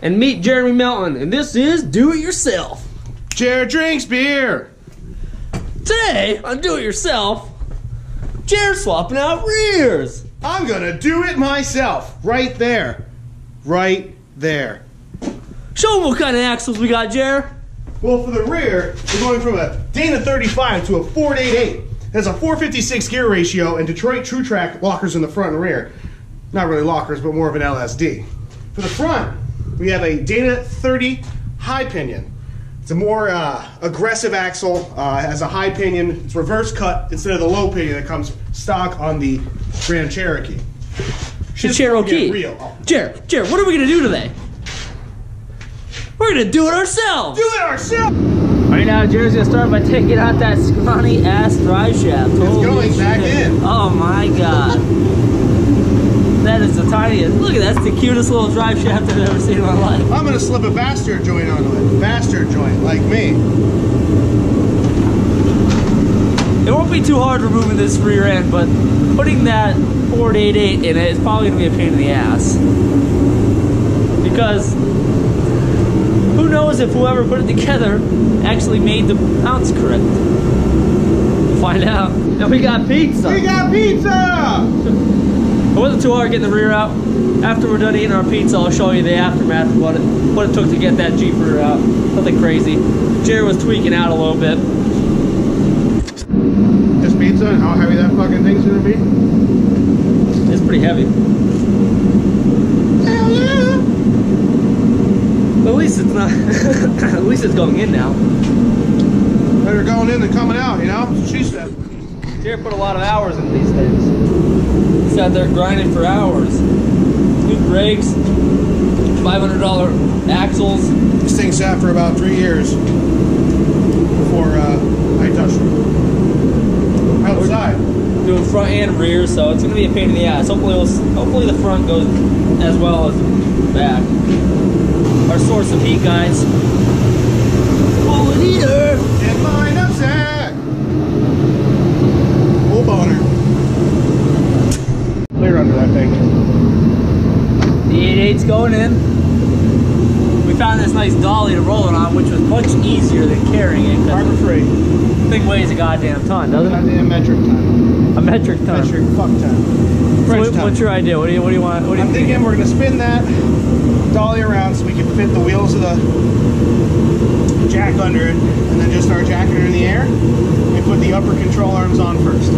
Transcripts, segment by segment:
And meet Jeremy Melton, and this is Do It Yourself. Jared drinks beer. Today on Do It Yourself, Jared's swapping out rears. I'm gonna do it myself. Right there. Right there. Show them what kind of axles we got, Jared. Well, for the rear, we're going from a Dana 35 to a Ford 88. It has a 456 gear ratio and Detroit True Track lockers in the front and rear. Not really lockers, but more of an LSD. For the front, we have a Dana 30 high pinion. It's a more aggressive axle, has a high pinion. It's reverse cut instead of the low pinion that comes stock on the Grand Cherokee. The Cherokee. Jared, what are we gonna do today? We're gonna do it ourselves. Do it ourselves. Right now, Jared's gonna start by taking out that scrawny ass drive shaft. It's going back in. Oh my god. That is the tiniest. Look at that. That's the cutest little drive shaft I've ever seen in my life. I'm gonna slip a bastard joint onto it. Bastard joint, like me. It won't be too hard removing this rear end, but putting that Ford 88 in it is probably gonna be a pain in the ass. Because who knows if whoever put it together actually made the mounts correct. We'll find out. And we got pizza. We got pizza! It wasn't too hard getting the rear out. After we're done eating our pizza, I'll show you the aftermath of what it took to get that Jeep rear out. Nothing crazy. Jared was tweaking out a little bit. Just pizza and how heavy that fucking thing's gonna be? It's pretty heavy. Hell yeah! But at least it's not. At least it's going in now. Better going in than coming out, you know? She said. Jared put a lot of hours into these things. Sat there grinding for hours. New brakes, $500 axles. This thing sat for about 3 years before I touched it. Outside. Doing front and rear, so it's gonna be a pain in the ass. Hopefully the front goes as well as the back. Our source of heat, guys. Full heater. And mine upset. Full boner. Clear under that thing. The 88's going in. We found this nice dolly to roll it on, which was much easier than carrying it. Harbor Freight. The thing weighs a goddamn ton, doesn't it? Goddamn metric ton. A metric ton. Metric fuck ton. French ton. What's your idea? What do you want? What do you I'm thinking we're gonna spin that dolly around so we can fit the wheels of the jack under it, and then just start jacking her in the air and put the upper control arms on first.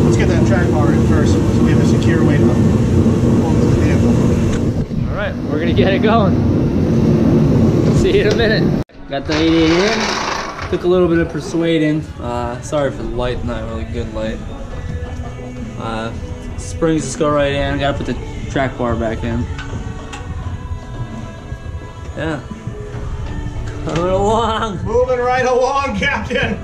Let's get that track bar in first so we have a secure weight on the vehicle. All right, we're gonna get it going. See you in a minute. Got the 88 in. Took a little bit of persuading. Sorry for the light, not really good light. Springs just go right in. Gotta put the track bar back in. Yeah. Coming along. Moving right along, Captain.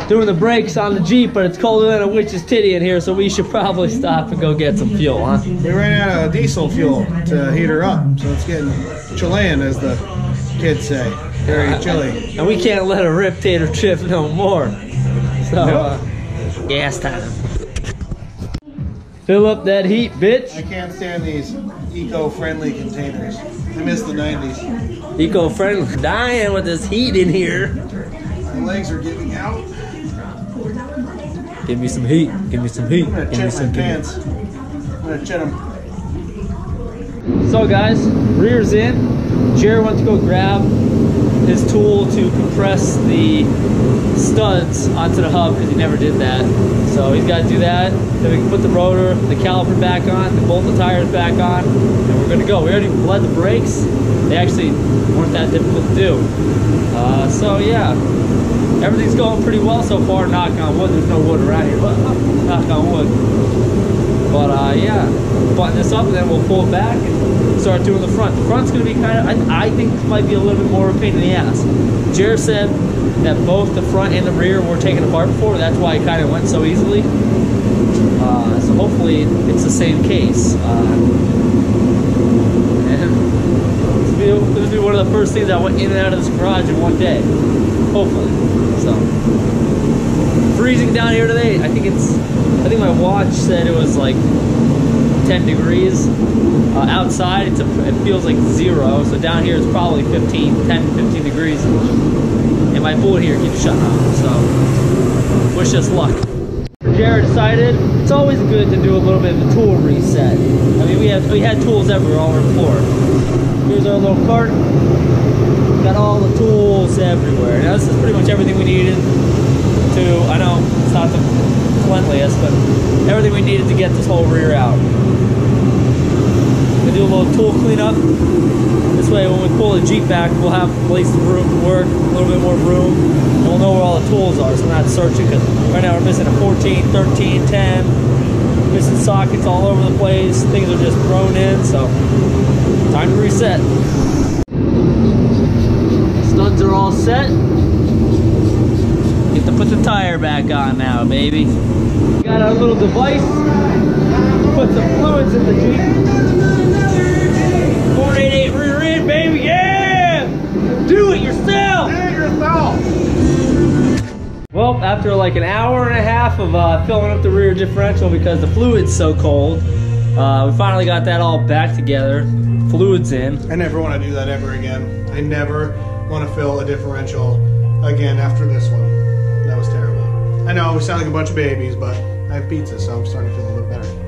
Doing the brakes on the Jeep, but it's colder than a witch's titty in here, so we should probably stop and go get some fuel, huh? We ran out of diesel fuel to heat her up, so it's getting Chilean, as the kids say. Very chilly. And we can't let a rip tater chip no more. So, Nope. gas time. Fill up that heat, bitch. I can't stand these eco-friendly containers. I miss the 90s. Eco-friendly. Dying with this heat in here. My legs are giving out. Give me some heat. Give me some heat. I'm gonna Give me chin some my heat. pants. I'm gonna chin them. So guys, rear's in. Jared went to go grab his tool to compress the studs onto the hub because he never did that. So he's got to do that. Then we can put the rotor, the caliper back on, then bolt the tires back on, and we're gonna go. We already bled the brakes. They actually weren't that difficult to do. So yeah, everything's going pretty well so far. Knock on wood. There's no wood around here, but knock on wood. But yeah, button this up and then we'll pull it back and start doing the front. The front's gonna be kind of, I think this might be a little bit more of a pain in the ass. Jared said that both the front and the rear were taken apart before. That's why it kind of went so easily. So hopefully it's the same case. And this will be one of the first things that went in and out of this garage in one day. Hopefully. So freezing down here today. I think my watch said it was like 10 degrees. Outside, it feels like 0. So down here, it's probably 10 to 15 degrees. And my bullet here keeps shutting off. So wish us luck. Jared decided it's always good to do a little bit of a tool reset. I mean, we had tools everywhere, all over the floor. Here's our little cart. Got all the tools everywhere. Now this is pretty much everything we needed to, I know it's not the cleanliest, but everything we needed to get this whole rear out. We do a little tool cleanup. This way when we pull the Jeep back, we'll have a place to work, a little bit more room, and we'll know where all the tools are, so we're not searching, because right now we're missing a 14, 13, 10, missing sockets all over the place. Things are just thrown in, so time to reset. Studs are all set. Get to put the tire back on now, baby. We got our little device. Put some fluids in the Jeep. 488 rear end, baby, yeah! Do it yourself! Do it yourself! Well, after like an hour and a half of filling up the rear differential because the fluid's so cold, we finally got that all back together. Fluids in. I never want to do that ever again. I never want to fill a differential again after this one. That was terrible. I know we sound like a bunch of babies, but I have pizza, so I'm starting to feel a little bit better.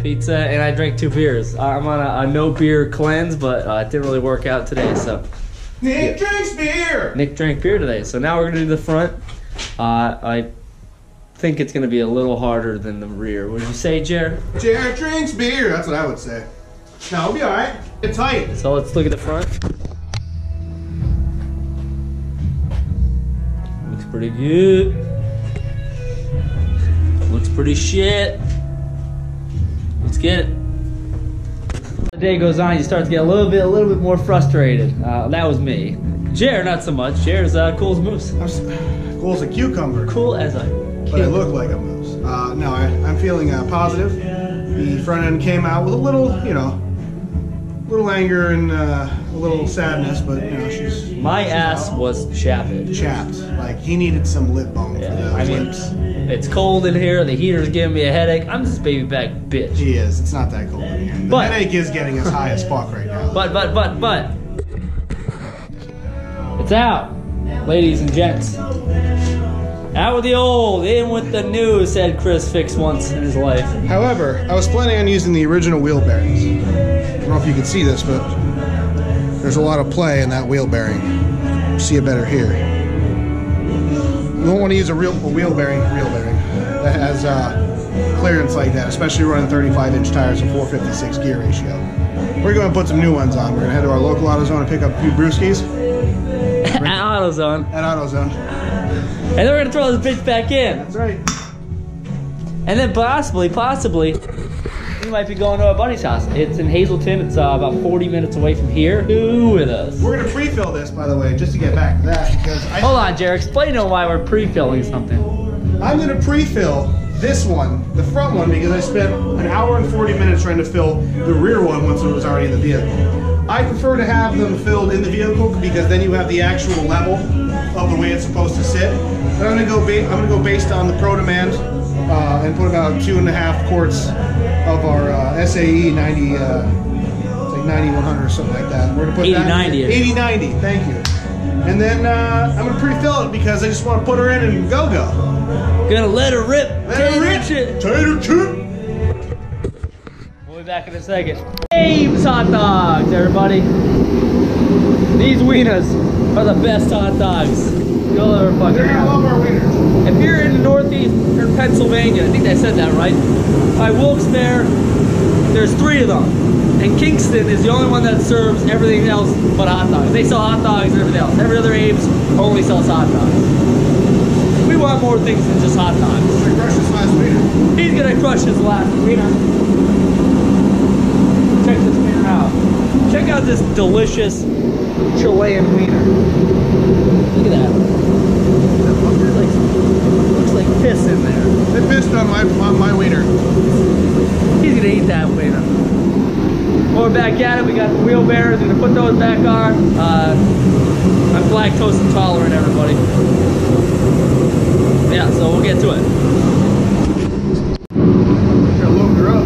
Pizza, and I drank 2 beers. I'm on a no beer cleanse, but it didn't really work out today, so. Nick drinks beer! Nick drank beer today, so now we're gonna do the front. I think it's gonna be a little harder than the rear. Would you say, Jared? Jared drinks beer, that's what I would say. No, it'll be alright. It's tight. So let's look at the front. Looks pretty good. Looks pretty shit. Let's get it. The day goes on, you start to get a little bit more frustrated. That was me. Jared, not so much. Jared's cool as a moose. Cool as a cucumber. Cool as a But I look like a moose. No, I'm feeling positive. The front end came out with a little, you know, little anger and a little sadness, but you know, she's. My ass was chapped. Chapped. Like he needed some lip balm for those I mean, lips. it's cold in here. The heater's giving me a headache. I'm just baby back bitch. He is. It's not that cold in here. The headache is getting as high as fuck right now. But. It's out, ladies and gents. Out with the old, in with the new, said Chris Fix once in his life. However, I was planning on using the original wheel bearings. I don't know if you can see this, but there's a lot of play in that wheel bearing. You see it better here. You don't want to use a wheel bearing that has clearance like that, especially running 35-inch tires and 456 gear ratio. We're going to put some new ones on. We're going to head to our local AutoZone and pick up a few brewskis. At AutoZone. At AutoZone. And then we're going to throw this bitch back in. That's right. And then possibly, we might be going to our buddy's house. It's in Hazleton. It's about 40 minutes away from here. Do with us. We're going to pre-fill this, by the way, just to get back to that. Because Hold on, Jared. Explain to him why we're pre-filling something. I'm going to pre-fill this one, the front one, because I spent an hour and 40 minutes trying to fill the rear one once it was already in the vehicle. I prefer to have them filled in the vehicle because then you have the actual level of the way it's supposed to sit. But I'm gonna go based on the Pro Demand and put about 2.5 quarts of our SAE 90, it's like 9100 or something like that. We're gonna put 8090. 8090. Thank you. And then I'm gonna pre-fill it because I just want to put her in and go. Gonna let her rip. Let her rip. Tater chip. We'll be back in a second. Abe's hot dogs, everybody. These wieners are the best hot dogs you'll ever fucking You're gonna love have. our wieners. If you're in the northeastern Pennsylvania, I think I said that right, by Wilkes-Barre, there's 3 of them. And Kingston is the only one that serves everything else but hot dogs. They sell hot dogs and everything else. Every other Abe's only sells hot dogs. We want more things than just hot dogs. He's gonna crush his last wiener. He's gonna crush his last wiener. Check this wiener out. Check out this delicious Chilean wiener. Look at that. Looks like piss in there. They pissed on my wiener. He's gonna eat that wiener. Well, we're back at it. We got the wheel bearers. We're gonna put those back on. I'm lactose intolerant, everybody. Yeah, so we'll get to it. Gotta load her up.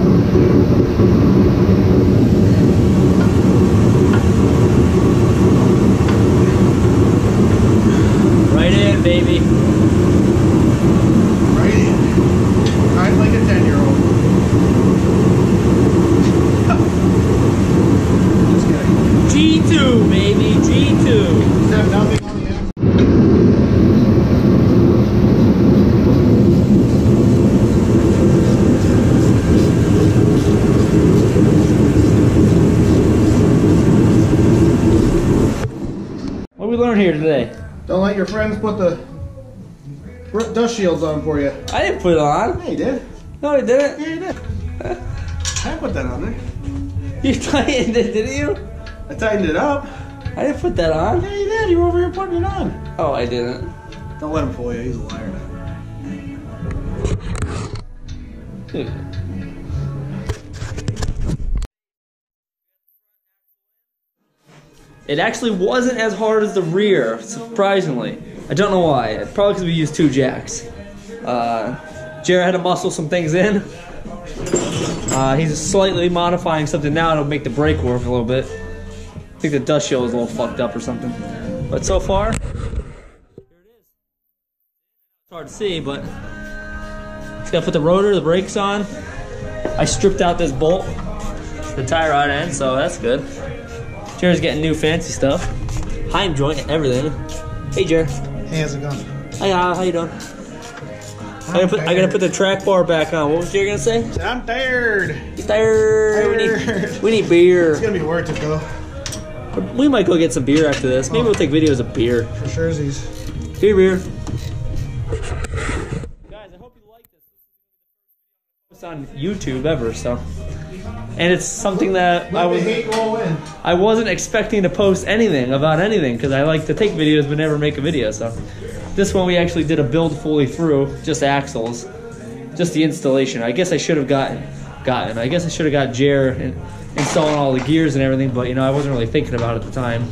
doing here today? Don't let your friends put the dust shields on for you. I didn't put it on. Yeah, you did. No, I didn't. Yeah, you did. I put that on there. You tightened it, didn't you? I tightened it up. I didn't put that on. Yeah, you did. You were over here putting it on. Oh, I didn't. Don't let him fool you. He's a liar. It actually wasn't as hard as the rear, surprisingly. I don't know why. Probably because we used 2 jacks. Jared had to muscle some things in. He's slightly modifying something now to make the brake work a little bit. I think the dust shield is a little fucked up or something. But so far, here it is. It's hard to see, but it's got to put the rotor, the brakes on. I stripped out this bolt, the tie rod end, so that's good. Jared's getting new fancy stuff. Heim joint, everything. Hey, Jared. Hey, how's it going? Hey, how you doing? I gotta put the track bar back on. What was Jared gonna say? I'm tired. He's tired. We need beer. It's gonna be worth it though. We might go get some beer after this. Maybe we'll take videos of beer. For sure, Z's. Beer. Guys, I hope you like this. This is on YouTube ever, so. And it's something that I wasn't expecting to post anything about anything because I like to take videos but never make a video. So this one we actually did a build fully through, just axles, just the installation. I guess I should have got Jer installing all the gears and everything, but you know I wasn't really thinking about it at the time.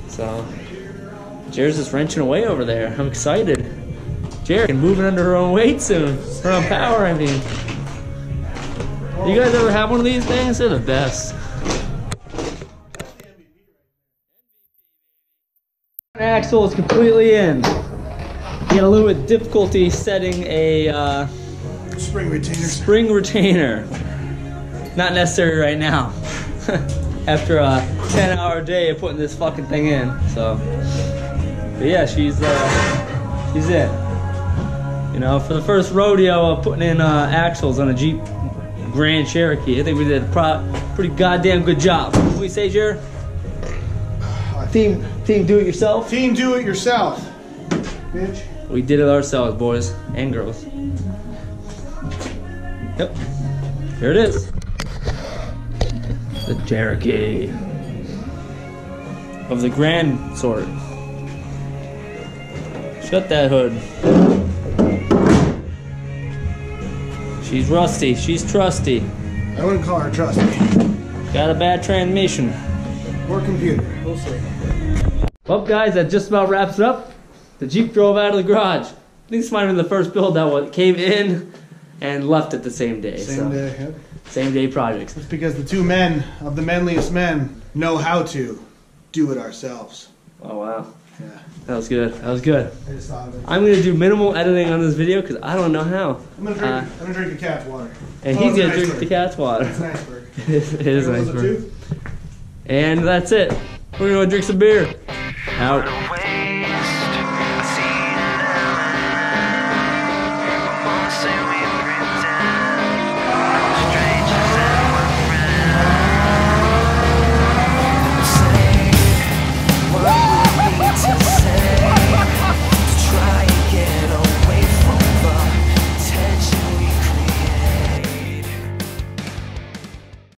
So Jer's just wrenching away over there. I'm excited. Jer can moving under her own weight soon, her own power. I mean. You guys ever have one of these things? They're the best. Axle is completely in. You had a little bit of difficulty setting a spring retainer. Not necessary right now. After a 10-hour day of putting this fucking thing in. So, but yeah, she's in. You know, for the first rodeo of putting in axles on a Jeep Grand Cherokee, I think we did a pretty goddamn good job. What do we say, Jared? Team do it yourself? Team do it yourself, bitch. We did it ourselves, boys and girls. Yep. Here it is. The Cherokee. Of the grand sort. Shut that hood. She's rusty. She's trusty. I wouldn't call her trusty. Got a bad transmission. Or computer. We'll see. Well, guys, that just about wraps it up. The Jeep drove out of the garage. I think this might have been the first build that came in and left it the same day. Same day, yep. Same day projects. It's because the 2 men of the manliest men know how to do it ourselves. Oh, wow. Yeah. That was good. That was good. I just thought of it. I'm going to do minimal editing on this video because I don't know how. I'm gonna drink the cat's water. And he's going to drink the cat's water. It's an iceberg. It is an iceberg. And that's it. We're going to drink some beer. Out.